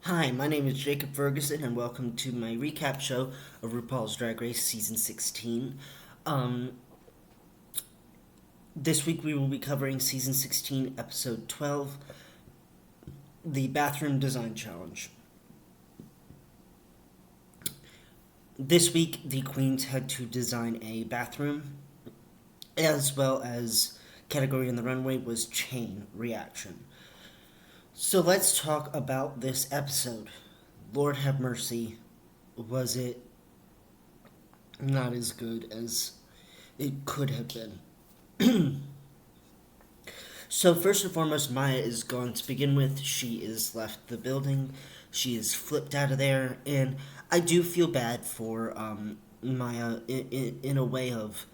Hi, my name is Jacob Ferguson, and welcome to my recap show of RuPaul's Drag Race Season 16. Um, this week we will be covering Season 16, Episode 12, the Bathroom Design Challenge. This week, the queens had to design a bathroom, as well as category in the runway was chain reaction. So let's talk about this episode. Lord have mercy, was it not as good as it could have been? So first and foremost, Maya is gone to begin with. She is left the building. She is flipped out of there, and I do feel bad for Maya in a way of,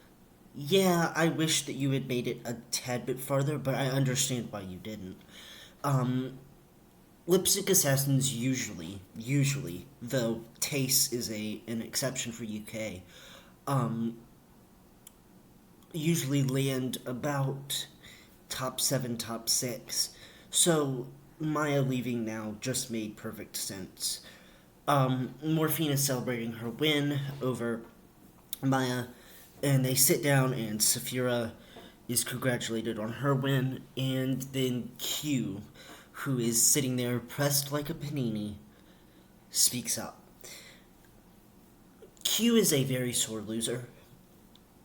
yeah, I wish that you had made it a tad bit farther, but I understand why you didn't. Um, Lipstick assassins usually, though Tace is an exception for UK, um, usually land about top 7, top 6. So Maya leaving now just made perfect sense. Morphine is celebrating her win over Maya, and they sit down, and Saphira is congratulated on her win, and then Q, who is sitting there pressed like a panini, speaks up. Q is a very sore loser.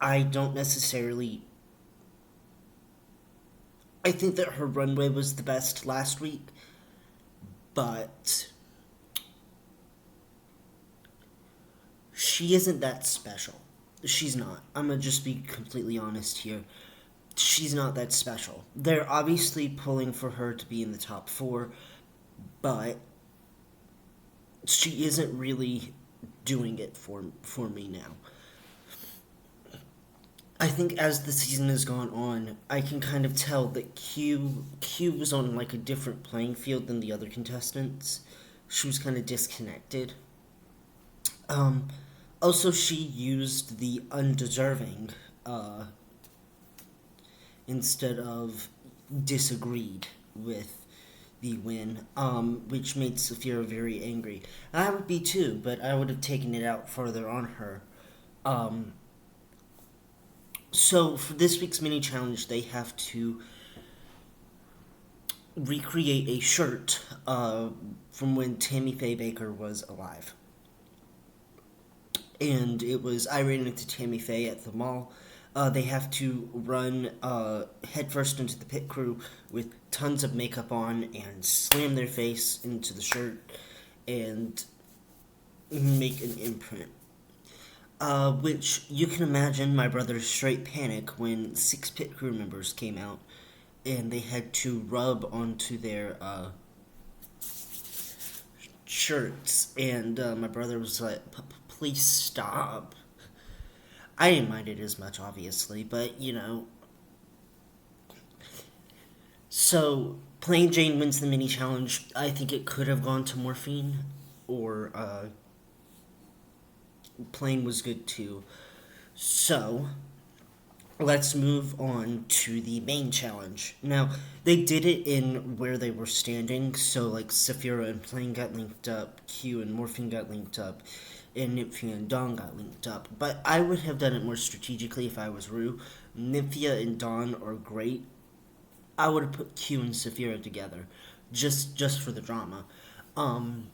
I don't necessarily. I think that her runway was the best last week, but she isn't that special. She's not. I'm gonna just be completely honest here. She's not that special. They're obviously pulling for her to be in the top 4, but she isn't really doing it for me now. I think as the season has gone on, I can kind of tell that Q was on like a different playing field than the other contestants. She was kind of disconnected. Um, Also, she used the undeserving instead of disagreed with the win, which made Saphira very angry. I would be too, but I would have taken it out further on her. Um, so for this week's mini challenge, they have to recreate a shirt from when Tammy Faye Baker was alive. And it was I ran into Tammy Faye at the mall. They have to run headfirst into the pit crew with tons of makeup on and slam their face into the shirt and make an imprint. Which you can imagine my brother's straight panic when 6 pit crew members came out and they had to rub onto their shirts, and my brother was like, "Please stop." I didn't mind it as much, obviously, but you know. So, Plain Jane wins the mini challenge. I think it could have gone to Morphine, or Plain was good too. So, let's move on to the main challenge. Now, they did it in where they were standing, so like Saphira and Plain got linked up, Q and Morphine got linked up, and Nymphia and Dawn got linked up. But I would have done it more strategically if I was Rue. Nymphia and Dawn are great. I would have put Q and Saphira together, just for the drama. Um,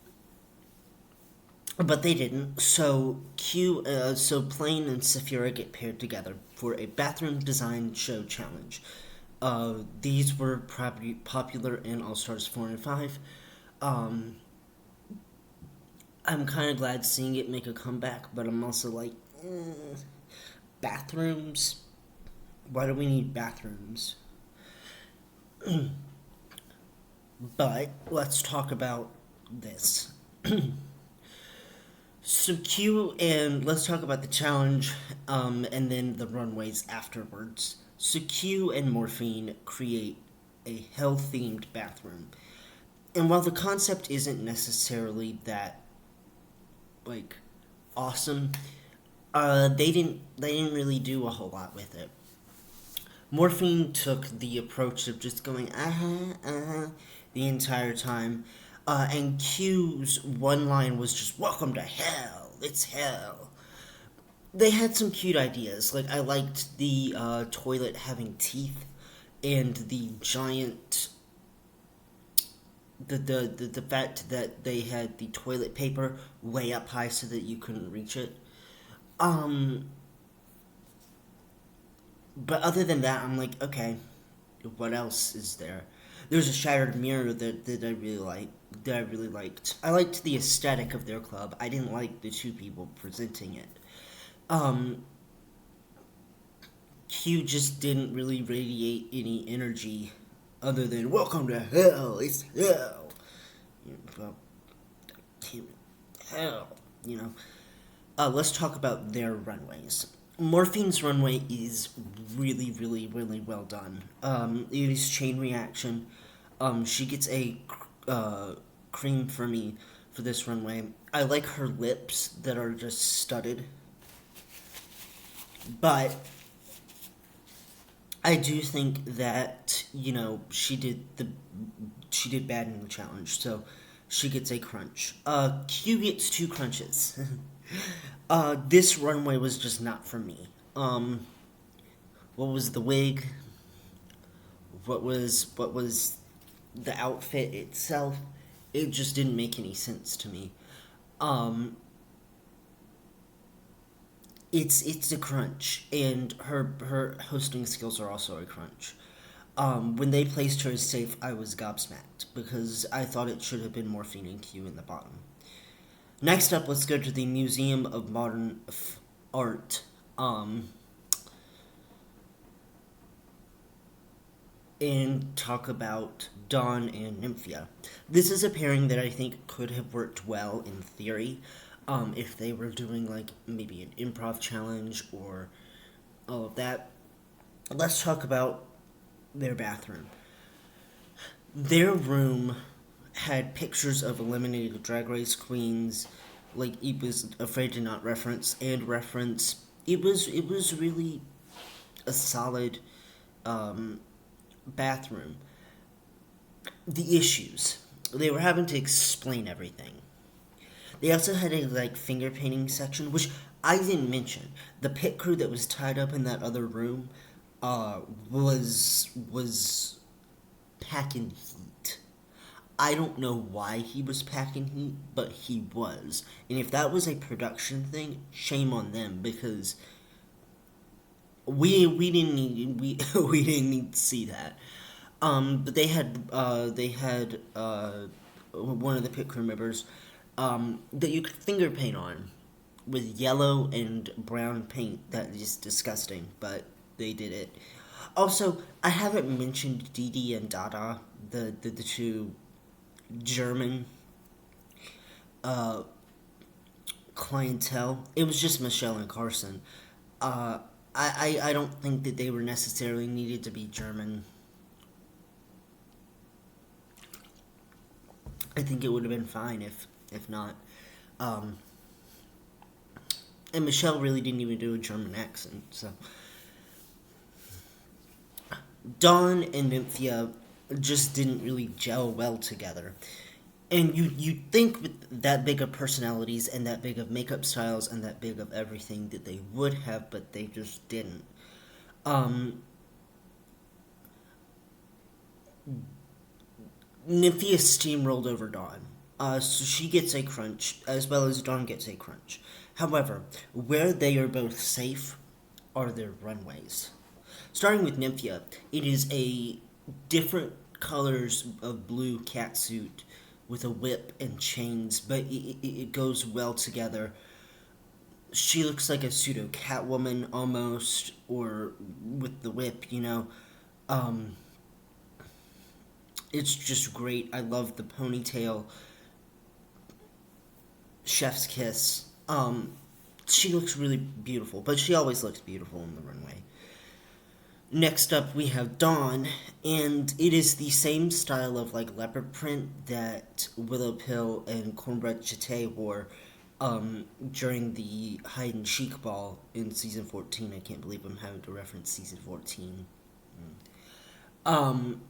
but they didn't. So Plain and Saphira get paired together for a bathroom design show challenge. These were probably popular in All Stars 4 and 5. Um, I'm kind of glad seeing it make a comeback, but I'm also like, bathrooms? Why do we need bathrooms? But let's talk about this. So Q and let's talk about the challenge, and then the runways afterwards. So Q and Morphine create a hell themed bathroom, and while the concept isn't necessarily that like awesome, they didn't really do a whole lot with it. Morphine took the approach of just going the entire time. And Q's one line was just "Welcome to hell. It's hell." They had some cute ideas. Like I liked the toilet having teeth, and the giant the fact that they had the toilet paper way up high so that you couldn't reach it. Um, but other than that, I'm like, okay, what else is there? There's a shattered mirror that I really like. That I really liked. I liked the aesthetic of their club. I didn't like the two people presenting it. Um, Q just didn't really radiate any energy other than "Welcome to hell. It's hell." Well, hell. You know. Let's talk about their runways. Morphine's runway is really, really, really well done. It is chain reaction. She gets a uh, cream for me for this runway. I like her lips that are just studded, but I do think that she did bad in the challenge, so she gets a crunch. Q gets two crunches. This runway was just not for me. What was the wig? What was the outfit itself? It just didn't make any sense to me. Um, it's a crunch, and her hosting skills are also a crunch. When they placed her as safe, I was gobsmacked because I thought it should have been Morphine and Q in the bottom. Next up, let's go to the Museum of Modern Art. Um, and talk about Dawn and Nymphia. This is a pairing that I think could have worked well in theory, if they were doing like maybe an improv challenge or all of that. Let's talk about their bathroom. Their room had pictures of eliminated Drag Race queens, like it was afraid to not reference and reference. It was really a solid um, bathroom. The issues, they were having to explain everything. They also had a like finger painting section, which I didn't mention. The pit crew that was tied up in that other room, uh, was packing heat. I don't know why he was packing heat, but he was. And if that was a production thing, shame on them because we didn't need we didn't need to see that. But they had one of the pit crew members that you could finger paint on with yellow and brown paint. That is disgusting, but they did it. Also, I haven't mentioned Didi and Dada, the two German uh, clientele. It was just Michelle and Carson. Uh, I don't think that they were necessarily needed to be German. I think it would have been fine if not. Um, and Michelle really didn't even do a German accent. So Dawn and Nymphia just didn't really gel well together. And you think with that big of personalities and that big of makeup styles and that big of everything that they would have, but they just didn't. Um, Nymphia steamrolled over Dawn. So she gets a crunch, as well as Dawn gets a crunch. However, where they are both safe are their runways. Starting with Nymphia, it is a different colors of blue catsuit with a whip and chains, but it goes well together. She looks like a pseudo Catwoman almost, or with the whip. Um, it's just great. I love the ponytail, chef's kiss. She looks really beautiful, but she always looks beautiful in the runway. Next up, we have Dawn, and it is the same style of like leopard print that Willow Pill and Cornbread Chate wore during the hide and chic ball in season 14. I can't believe I'm having to reference season 14. Um,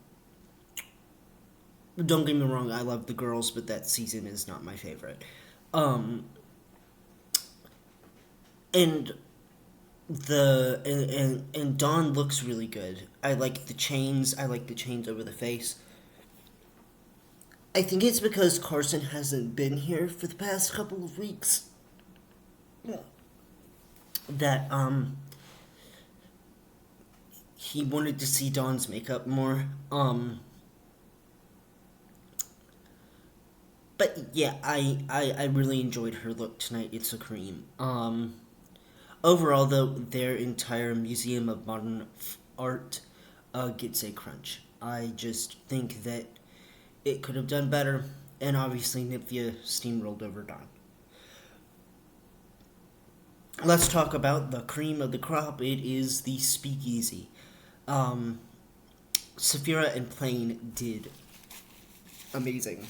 Don't get me wrong, I love the girls, but that season is not my favorite. Um, and and Dawn looks really good. I like the chains. I like the chains over the face. I think it's because Carson hasn't been here for the past couple of weeks that he wanted to see Dawn's makeup more. But yeah, I really enjoyed her look tonight. It's a cream. Overall, though, their entire Museum of Modern Art gets a crunch. I just think that it could have done better, and obviously Nymphia steamrolled over Dawn. Let's talk about the cream of the crop. It is the Speakeasy. Um, Saphira and Plain did amazing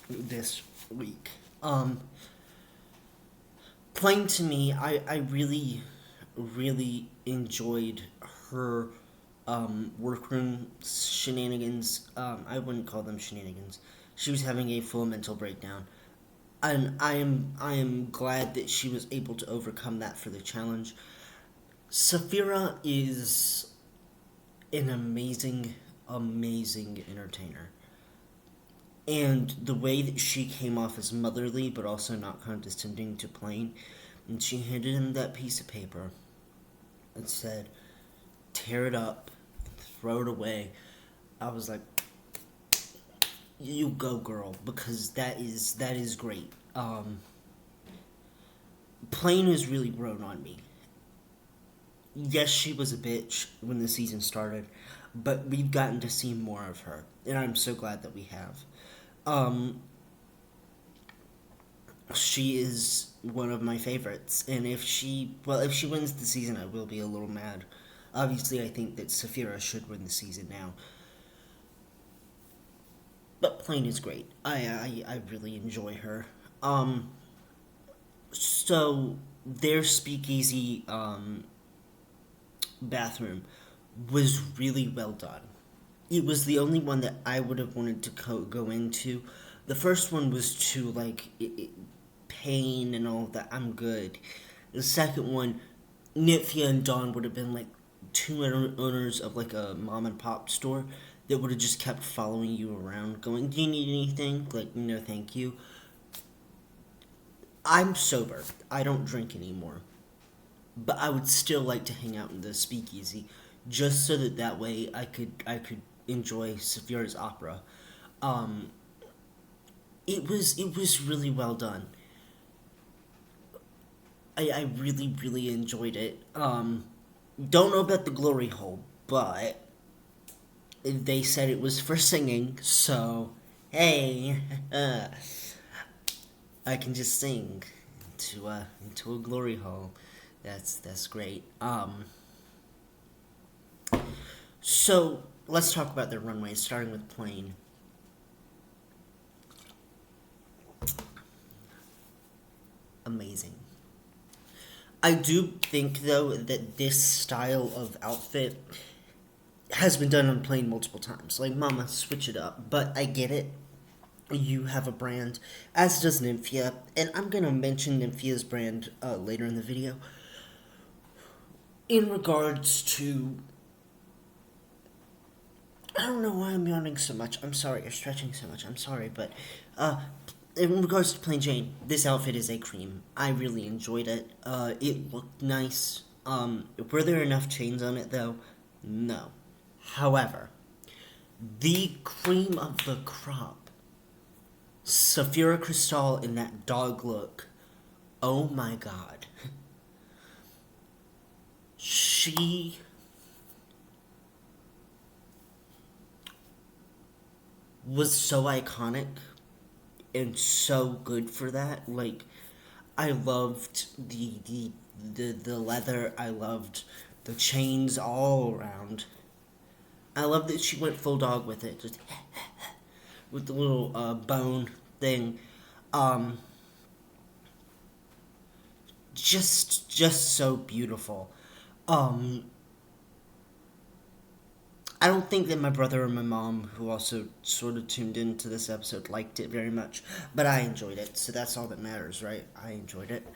this week. Plain to me, I really, really enjoyed her workroom shenanigans. I wouldn't call them shenanigans. She was having a full mental breakdown. And I am glad that she was able to overcome that for the challenge. Saphira is an amazing, amazing entertainer. And the way that she came off as motherly but also not condescending to Plain, and she handed him that piece of paper and said, tear it up, throw it away. I was like, you go, girl, because that is great. Plain has really grown on me. Yes, she was a bitch when the season started, but we've gotten to see more of her, and I'm so glad that we have. Um, she is one of my favorites, and if she wins the season, I will be a little mad. Obviously, I think that Saphira should win the season now, but Plain is great. I really enjoy her. Um, so their speakeasy bathroom was really well done. It was the only one that I would have wanted to go into. The first one was too like pain and all of that. I'm good. The second one, Nymphia and Dawn would have been like two owners of like a mom and pop store that would have just kept following you around, going, "Do you need anything?" Like, no, thank you. I'm sober. I don't drink anymore, but I would still like to hang out in the speakeasy, just so that way I could enjoy Saphira's opera. Um, it was really well done. I really really enjoyed it. Don't know about the glory hole, but they said it was for singing, so hey, I can just sing into a glory hole. That's great. So let's talk about the runways, starting with Plain. Amazing. I do think though that this style of outfit has been done on Plain multiple times. Like, Mama, switch it up. But I get it. You have a brand, as does Nymphia, and I'm gonna mention Nymphia's brand later in the video. In regards to, I don't know why I'm yawning so much. I'm sorry, or stretching so much. I'm sorry, but in regards to Plain Jane, this outfit is a cream. I really enjoyed it. It looked nice. Were there enough chains on it though? No. However, the cream of the crop, Saphira Crystal in that dog look. Oh my god. She was so iconic and so good for that. Like, I loved the leather. I loved the chains all around. I love that she went full dog with it, just with the little bone thing. Um, just so beautiful. Um, I don't think that my brother or my mom, who also sort of tuned into this episode, liked it very much, but I enjoyed it, so that's all that matters, right? I enjoyed it.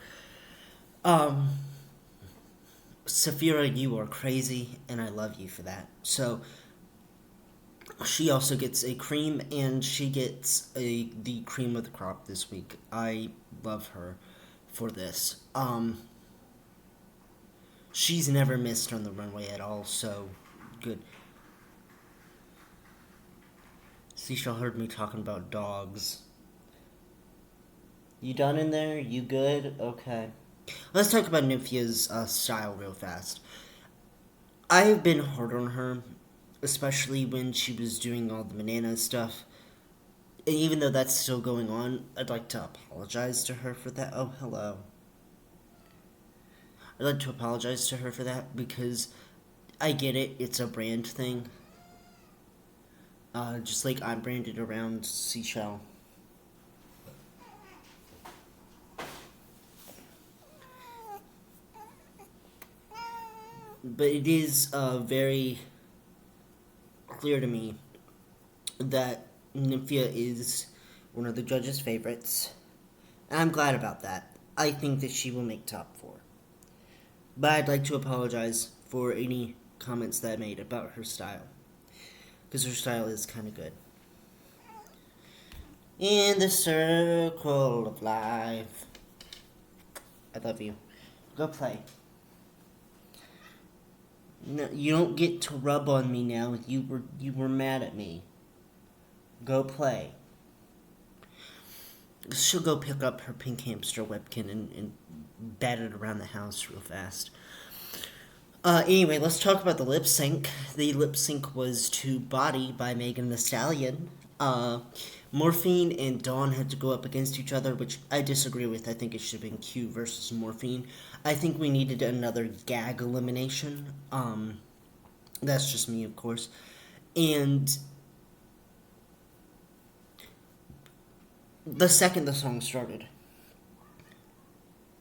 Um, Safira, you are crazy, and I love you for that. So she also gets a cream, and she gets the cream of the crop this week. I love her for this. She's never missed on the runway at all, so good. Seashell heard me talking about dogs. You done in there? You good? Okay. Let's talk about Nymphia's style real fast. I've been hard on her, especially when she was doing all the banana stuff. And even though that's still going on, I'd like to apologize to her for that. Oh, hello. I'd like to apologize to her for that because I get it, it's a brand thing. Just like I'm branded around Seashell. But it is very clear to me that Nymphia is one of the judges' favorites. And I'm glad about that. I think that she will make top 4. But I'd like to apologize for any comments that I made about her style. Because her style is kind of good. In the circle of life. I love you. Go play. No, you don't get to rub on me now. You were mad at me. Go play. She'll go pick up her pink hamster Webkin and bat it around the house real fast. Anyway, let's talk about the lip sync. The lip sync was to Body by Megan Thee Stallion. Morphine and Dawn had to go up against each other, which I disagree with. I think it should have been Q versus Morphine. I think we needed another gag elimination. That's just me, of course. And the second the song started.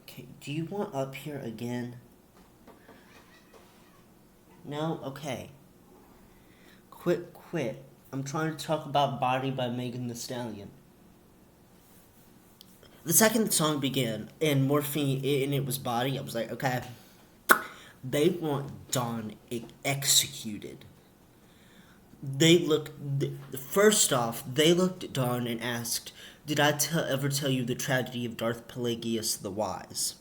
Okay, do you want up here again? No? Okay. Quit. I'm trying to talk about Body by Megan Thee Stallion. The second the song began, and Morphine, and it was Body, I was like, okay. They want Dawn executed. First off, they looked at Dawn and asked, did I ever tell you the tragedy of Darth Pelagius the Wise?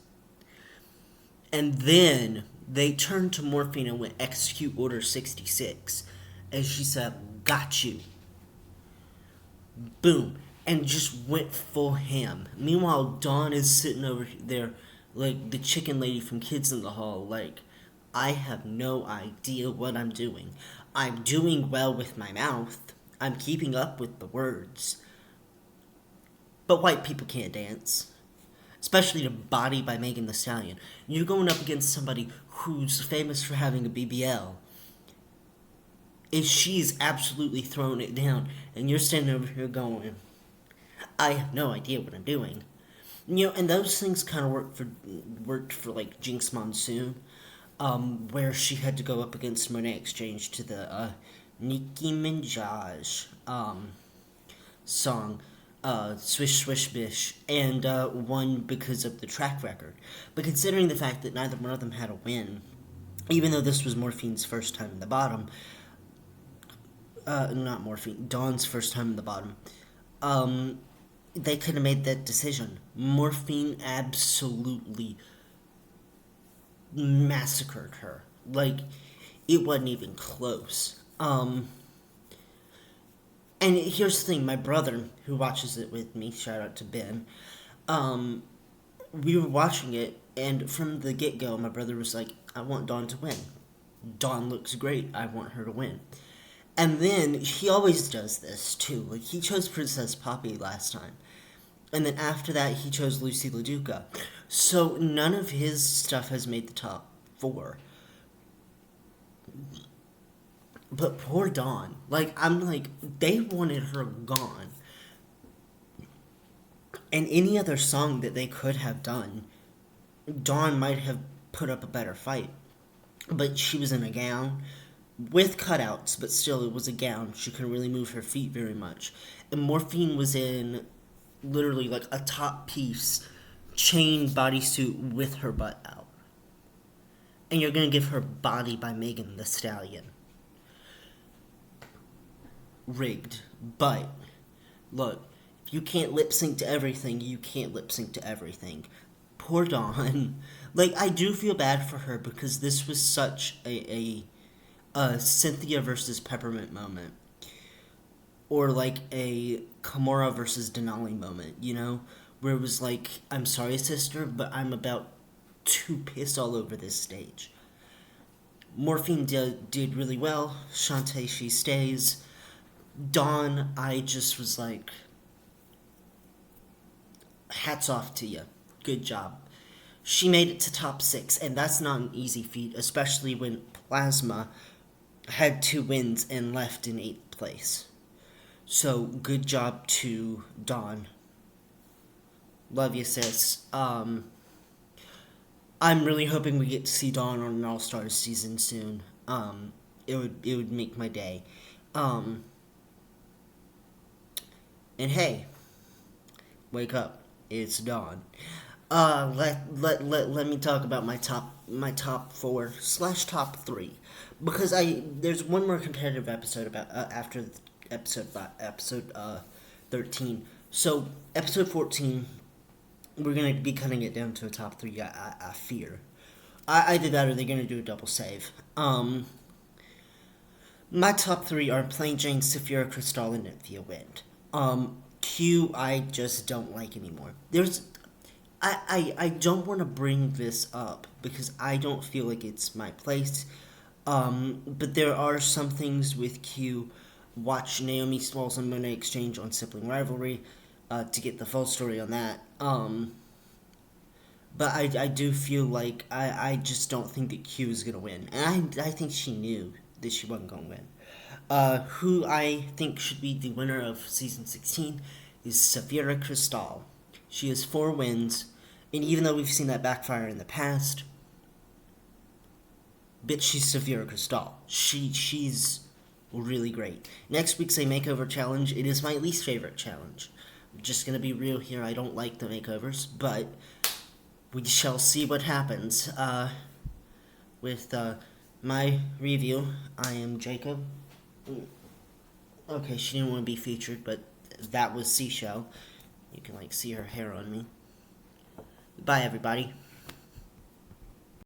And then they turned to Morphine and went, execute Order 66. And she said, got you. Boom. And just went full ham. Meanwhile, Dawn is sitting over there like the chicken lady from Kids in the Hall. Like, I have no idea what I'm doing. I'm doing well with my mouth. I'm keeping up with the words. But white people can't dance. Especially to Body by Megan Thee Stallion. You're going up against somebody who's famous for having a BBL. If she's absolutely throwing it down, and you're standing over here going, I have no idea what I'm doing. You know, and those things kind of worked for like Jinx Monsoon, where she had to go up against Monet Exchange to the Nicki Minaj song, Swish Swish Bish, and won because of the track record. But considering the fact that neither one of them had a win, even though this was Morphine's first time in the bottom, not Morphine, Dawn's first time in the bottom, they could have made that decision. Morphine absolutely massacred her. Like, it wasn't even close. And here's the thing, my brother, who watches it with me, shout out to Ben, we were watching it, and from the get-go, my brother was like, I want Dawn to win. Dawn looks great, I want her to win. And then, he always does this, too. Like, he chose Princess Poppy last time. And then after that, he chose Lucy LaDuca. So, none of his stuff has made the top 4. But poor Dawn. Like, I'm like, they wanted her gone. And any other song that they could have done, Dawn might have put up a better fight. But she was in a gown. with cutouts, but still it was a gown. She couldn't really move her feet very much. And Morphine was in literally like a top piece chain bodysuit with her butt out. And you're gonna give her Body by Megan Thee Stallion. Rigged. But look, if you can't lip sync to everything, you can't lip sync to everything. Poor Dawn. Like, I do feel bad for her because this was such a Cynthia versus Peppermint moment. Or like a Kimura versus Denali moment, you know? Where it was like, I'm sorry, sister, but I'm about to piss all over this stage. Morphine did really well. Shantae, she stays. Dawn, I just was like, hats off to you. Good job. She made it to top 6, and that's not an easy feat, especially when Plasma had 2 wins and left in 8th place. So, good job to Dawn. Love you, sis. I'm really hoping we get to see Dawn on an All-Stars season soon. It would make my day. And hey, wake up. It's dawn. Let me talk about my top 4/top 3, because there's one more competitive episode about after episode 13. So episode 14, we're gonna be cutting it down to a top 3. I fear. Either that or they're gonna do a double save. My top 3 are Plain Jane, Saphira Crystal, and Nymphia Wind. Q, I just don't like anymore. I don't want to bring this up because I don't feel like it's my place. But there are some things with Q. Watch Naomi Smalls and Monet exchange on Sibling Rivalry to get the full story on that. But I do feel like I just don't think that Q is going to win. And I think she knew that she wasn't going to win. Who I think should be the winner of Season 16 is Saphira Crystal. She has 4 wins, and even though we've seen that backfire in the past, bitch, she's Saphira Crystal. She's really great. Next week's a makeover challenge. It is my least favorite challenge. I'm just gonna be real here. I don't like the makeovers, but we shall see what happens. With my review, I am Jacob. Okay, she didn't want to be featured, but that was Seashell. You can see her hair on me. Bye, everybody.